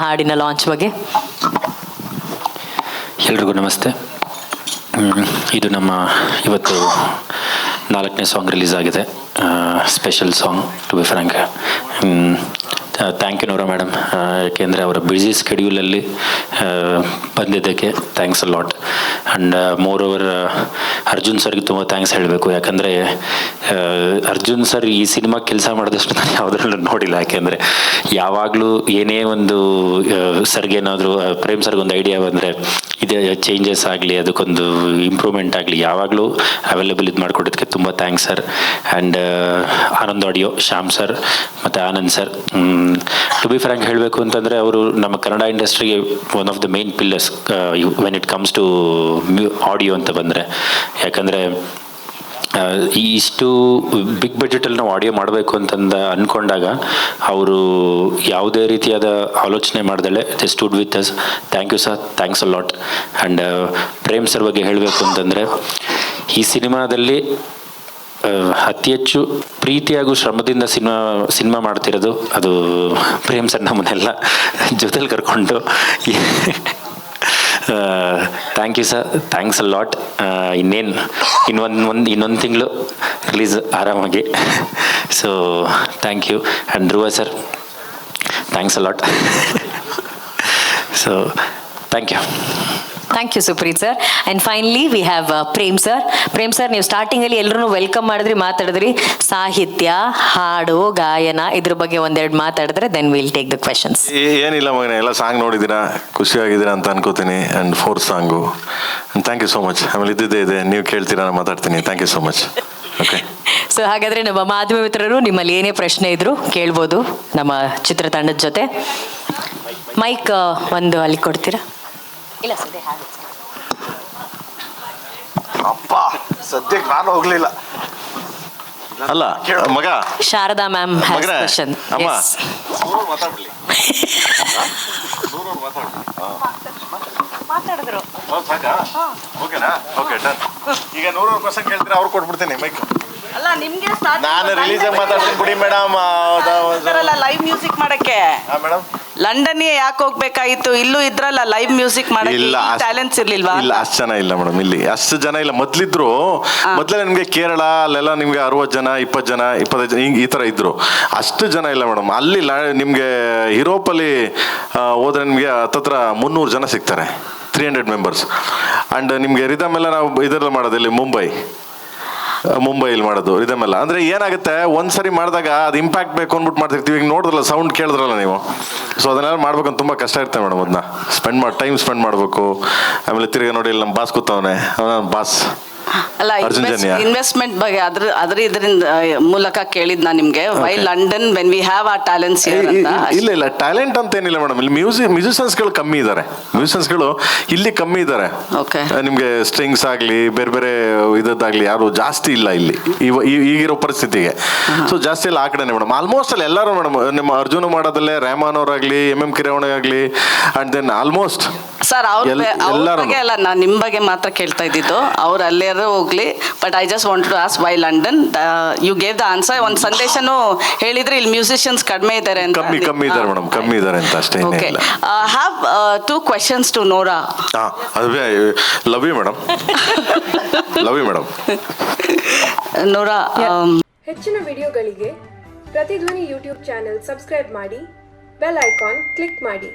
ಹಾಡಿನ ಲಾಂಚ್ ಬಗ್ಗೆ. ಎಲ್ರಿಗೂ ನಮಸ್ತೆ. ಇದು ನಮ್ಮ ಇವತ್ತು 4ನೇ ಸಾಂಗ್ ರಿಲೀಸ್ ಆಗಿದೆ, special song to be frank. Thank you Noora madam, ಯಾಕೆಂದರೆ ಅವರ ಬ್ಯುಸಿ ಸ್ಕೆಡ್ಯೂಲಲ್ಲಿ ಬಂದಿದ್ದಕ್ಕೆ thanks a lot. And moreover Arjun ಸರ್ಗೆ ತುಂಬ ಥ್ಯಾಂಕ್ಸ್ ಹೇಳಬೇಕು, ಯಾಕಂದರೆ ಅರ್ಜುನ್ ಸರ್ ಈ ಸಿನಿಮಾ ಕೆಲಸ ಮಾಡಿದಷ್ಟು ನಾನು ಯಾವುದ್ರಲ್ಲೂ ನೋಡಿಲ್ಲ. ಯಾಕೆಂದರೆ ಯಾವಾಗಲೂ ಏನೇ ಒಂದು ಸರ್ಗೇನಾದರೂ ಪ್ರೇಮ್ ಸರ್ಗೊಂದು ಐಡಿಯಾ ಬಂದರೆ ಇದೇ ಚೇಂಜಸ್ ಆಗಲಿ, ಅದಕ್ಕೊಂದು ಇಂಪ್ರೂವ್ಮೆಂಟ್ ಆಗಲಿ, ಯಾವಾಗಲೂ ಅವೈಲೇಬಲ್ ಇದು ಮಾಡಿಕೊಡೋದಕ್ಕೆ ತುಂಬ thanks sir. And Anand audio, Shyam sir ಮತ್ತು Anand sir. To be frank ಹೇಳಬೇಕು ಅಂತಂದರೆ ಅವರು ನಮ್ಮ ಕನ್ನಡ ಇಂಡಸ್ಟ್ರಿಗೆ one of the main pillars when it comes to audio ಅಂತ ಬಂದರೆ. ಯಾಕಂದರೆ ಇಷ್ಟು ಬಿಗ್ ಬಜೆಟಲ್ಲಿ ನಾವು ಆಡಿಯೋ ಮಾಡಬೇಕು ಅಂದ್ಕೊಂಡಾಗ ಅವರು ಯಾವುದೇ ರೀತಿಯಾದ ಆಲೋಚನೆ ಮಾಡ್ದಲೆ they stood with us. Thank you sir, thanks a lot. And Prem sir ಬಗ್ಗೆ ಹೇಳಬೇಕು ಅಂತಂದರೆ ಈ ಸಿನಿಮಾದಲ್ಲಿ ಅತಿ ಹೆಚ್ಚು ಪ್ರೀತಿಯಾಗೂ ಶ್ರಮದಿಂದ ಸಿನಿಮಾ ಮಾಡ್ತಿರೋದು ಅದು ಪ್ರೇಮ್ ಸರ್. ನಮ್ಮನ್ನೆಲ್ಲ ಜೊತೆಲಿ ಕರ್ಕೊಂಡು thank you sir, thanks a lot. ಇನ್ನೊಂದು ತಿಂಗಳು ರಿಲೀಸ್ ಆರಾಮಾಗಿ. So thank you. And Dhruva sir, thanks a lot. So thank you. Thank you Supreeth sir. And finally we have Prem sir. Prem sir, ನೀವು ಸ್ಟಾರ್ಟಿಂಗಲ್ಲಿ ಎಲ್ಲರೂ ವೆಲ್ಕಮ್ ಮಾತಾಡಿದ್ರಿ ಸಾಹಿತ್ಯ, ಹಾಡು, ಗಾಯನ ಇದ್ರ ಬಗ್ಗೆ ಒಂದೆರಡು ಮಾತಾಡಿದ್ರೆ then will take the questions. ಏನಿಲ್ಲ ಮಗನೇ, ಎಲ್ಲ ಸಾಂಗ್ ನೋಡಿದ್ದೀರಾ, ಖುಷಿಯಾಗಿದ್ದೀರಾ ಅಂತ ಅನ್ಕೋತೀನಿ. And 4th song thank you so much. ಆಮೇಲೆ ಇದ್ದಿದ್ದೇ ಇದೆ, ನೀವು ಕೇಳ್ತೀರಾ, ನಾನು ಮಾತಾಡ್ತೀನಿ. Thank you so much. Okay. So ಹಾಗಾದರೆ ನಮ್ಮ ಮಾಧ್ಯಮ ಮಿತ್ರರು ನಿಮ್ಮಲ್ಲಿ ಏನೇ ಪ್ರಶ್ನೆ ಇದ್ದರೂ ಕೇಳ್ಬೋದು ನಮ್ಮ ಚಿತ್ರತಂಡದ ಜೊತೆ. ಮೈಕ್ ಒಂದು ಅಲ್ಲಿ ಕೊಡ್ತೀರಾ? ಇಲ್ಲ ಸದ್ಯ ಅಪ್ಪ ಸದ್ಯಕ್ಕೆ ನಾನು ಹೋಗ್ಲಿಲ್ಲ. ಅಲ್ಲ ಮಗ ಶಾರದಾ ಮ್ಯಾಮ್ ಹ್ಯಾಸ್ ಕ್ವೆಶ್ಚನ್. ಅಮ್ಮ ಮಾತಾಡಿದ್ರು. ಓಕೆನಾ? Okay done. ಈಗ 100 ಕ್ವೆಶ್ಚನ್ ಕೇಳ್ತೀರಾ, ಅವ್ರು ಕೊಟ್ಬಿಡ್ತೀನಿ ಮೈಕ್. ಅಲ್ಲ ನಿಮ್ಗೆ ನಾನು ರಿಲೀಸ್ ಮಾತಾಡ್ತೀನಿ ಬಿಡಿ ಮೇಡಮ್. ಲೈವ್ ಮ್ಯೂಸಿಕ್ ಮಾಡಕ್ಕೆ ಮೇಡಮ್ ಲಂಡನ್ಗೆ ಯಾಕೆ ಹೋಗ್ಬೇಕಾಗಿತ್ತು? ಇಲ್ಲೂ ಇದ್ರಲ್ಲ ಲೈವ್ ಮ್ಯೂಸಿಕ್ ಮಾಡಕ್ಕೆ. ಟ್ಯಾಲೆಂಟ್ಸ್ ಇರ್ಲಿಲ್ವಾ? ಇಲ್ಲ, ಅಷ್ಟು ಜನ ಇಲ್ಲ ಮೇಡಮ್, ಇಲ್ಲಿ ಅಷ್ಟು ಜನ ಇಲ್ಲ. ಮೊದ್ಲಿದ್ರು, ಮೊದಲೇ ನಿಮ್ಗೆ ಕೇರಳ ಅಲ್ಲೆಲ್ಲ ನಿಮ್ಗೆ 60 ಜನ, 20 ಜನ, 25 ಜನ ಹಿಂಗೆ ಈ ಥರ ಇದ್ರು. ಅಷ್ಟು ಜನ ಇಲ್ಲ ಮೇಡಮ್. ಅಲ್ಲಿ ನಿಮ್ಗೆ ಯುರೋಪಲ್ಲಿ ಹೋದ್ರೆ ನಿಮ್ಗೆ ಹತ್ತತ್ರ 300 ಜನ ಸಿಗ್ತಾರೆ, 300 ಮೆಂಬರ್ಸ್. ಆ್ಯಂಡ್ ನಿಮ್ಗೆ ರಿದಮ್ ಎಲ್ಲ ನಾವು ಇದರಲ್ಲಿ ಮಾಡೋದು ಇಲ್ಲಿ ಮುಂಬೈಲಿ ಮಾಡೋದು ರಿದಮ್ ಎಲ್ಲ. ಅಂದರೆ ಏನಾಗುತ್ತೆ, ಒಂದ್ಸರಿ ಮಾಡಿದಾಗ ಅದು ಇಂಪ್ಯಾಕ್ಟ್ ಬೇಕು ಅಂದ್ಬಿಟ್ಟು ಮಾಡ್ತಿರ್ತೀವಿ. ಈಗ ನೋಡಿದ್ರಲ್ಲ, ಸೌಂಡ್ ಕೇಳಿದ್ರಲ್ಲ ನೀವು. ಸೊ ಅದನ್ನೆಲ್ಲ ಮಾಡ್ಬೇಕಂತ ತುಂಬ ಕಷ್ಟ ಇರ್ತದೆ ಮೇಡಮ್. ಅದನ್ನ ಟೈಮ್ ಸ್ಪೆಂಡ್ ಮಾಡಬೇಕು. ಆಮೇಲೆ ತಿರ್ಗಿ ನೋಡಿ ಇಲ್ಲಿ ನಮ್ಮ ಬಾಸ್ ಕೂತವನೆ, ಬಾಸ್ ಅಲ್ಲ ಇನ್ವೆಸ್ಟ್ಮೆಂಟ್ ಬಗ್ಗೆ ಇದರಿಂದ ಮೂಲಕ ಕೇಳಿದ್ ನಾನು ನಿಮ್ಗೆ. Why London when we have our talents here ಅಂತ. ಇಲ್ಲ ಟ್ಯಾಲೆಂಟ್ ಅಂತ ಏನಿಲ್ಲ ಮೇಡಮ್. ಇಲ್ಲಿ ಮ್ಯೂಸಿಷಿಯನ್ಸ್ಗಳು ಕಮ್ಮಿ ಇದ್ದಾರೆ. ಮ್ಯೂಸಿಷಿಯನ್ಸ್ಗಳು ಇಲ್ಲಿ ಕಮ್ಮಿ ಇದ್ದಾರೆ. ನಿಮ್ಗೆ ಸ್ಟ್ರಿಂಗ್ಸ್ ಆಗಲಿ ಬೇರೆ ಬೇರೆ ಇದಾಗಲಿ ಯಾರು ಜಾಸ್ತಿ ಇಲ್ಲ ಇಲ್ಲಿ ಈಗಿರೋ ಪರಿಸ್ಥಿತಿಗೆ. ಸೊ ಜಾಸ್ತಿ ಎಲ್ಲ ಆ ಕಡೆನೆ ಮೇಡಮ್. ಆಲ್ಮೋಸ್ಟ್ ಅಲ್ಲಿ ಎಲ್ಲರೂ ಮೇಡಮ್, ನಿಮ್ಮ ಅರ್ಜುನ ಮಾಡೋದಲ್ಲೇ ರೆಹಮಾನ್ ಅವರಾಗಲಿ, MM ಕಿರವಣೆ ಆಗಲಿ, ಅಂಡ್ ದೆನ್ ಆಲ್ಮೋಸ್ಟ್ ಸರ್ ಅವ್ರ ಬಗ್ಗೆ ಅಲ್ಲ, ನಾನು ನಿಮ್ಮ ಬಗ್ಗೆ ಮಾತ್ರ ಕೇಳ್ತಾ ಇದ್ದಿದ್ದು. ಅವ್ರು ಅಲ್ಲೇ ಹೋಗ್ಲಿ, but I just want to ask why London. You gave the answer. ಒಂದು ಸಂದೇಶನೂ ಹೇಳಿದ್ರೆ ಇಲ್ಲಿ ಮ್ಯೂಸಿಷಿಯನ್ಸ್ ಕಡಿಮೆ ಇದ್ದಾರೆ ಅಂತ. ಕಮ್ಮಿ ಇದ್ದಾರೆ ಮೇಡಮ್, ಕಮ್ಮಿ ಇದ್ದಾರೆ ಅಂತ ಅಷ್ಟೇ. Okay, have 2 questions to Nora. Love you madam. Love you madam. Nora, ಹೆಚ್ಚಿನ ವಿಡಿಯೋಗಳಿಗೆ ಪ್ರತಿಧ್ವನಿ ಯೂಟ್ಯೂಬ್ ಚಾನೆಲ್ ಸಬ್ಸ್ಕ್ರೈಬ್ ಮಾಡಿ, ಬೆಲ್ ಐಕಾನ್ ಕ್ಲಿಕ್ ಮಾಡಿ.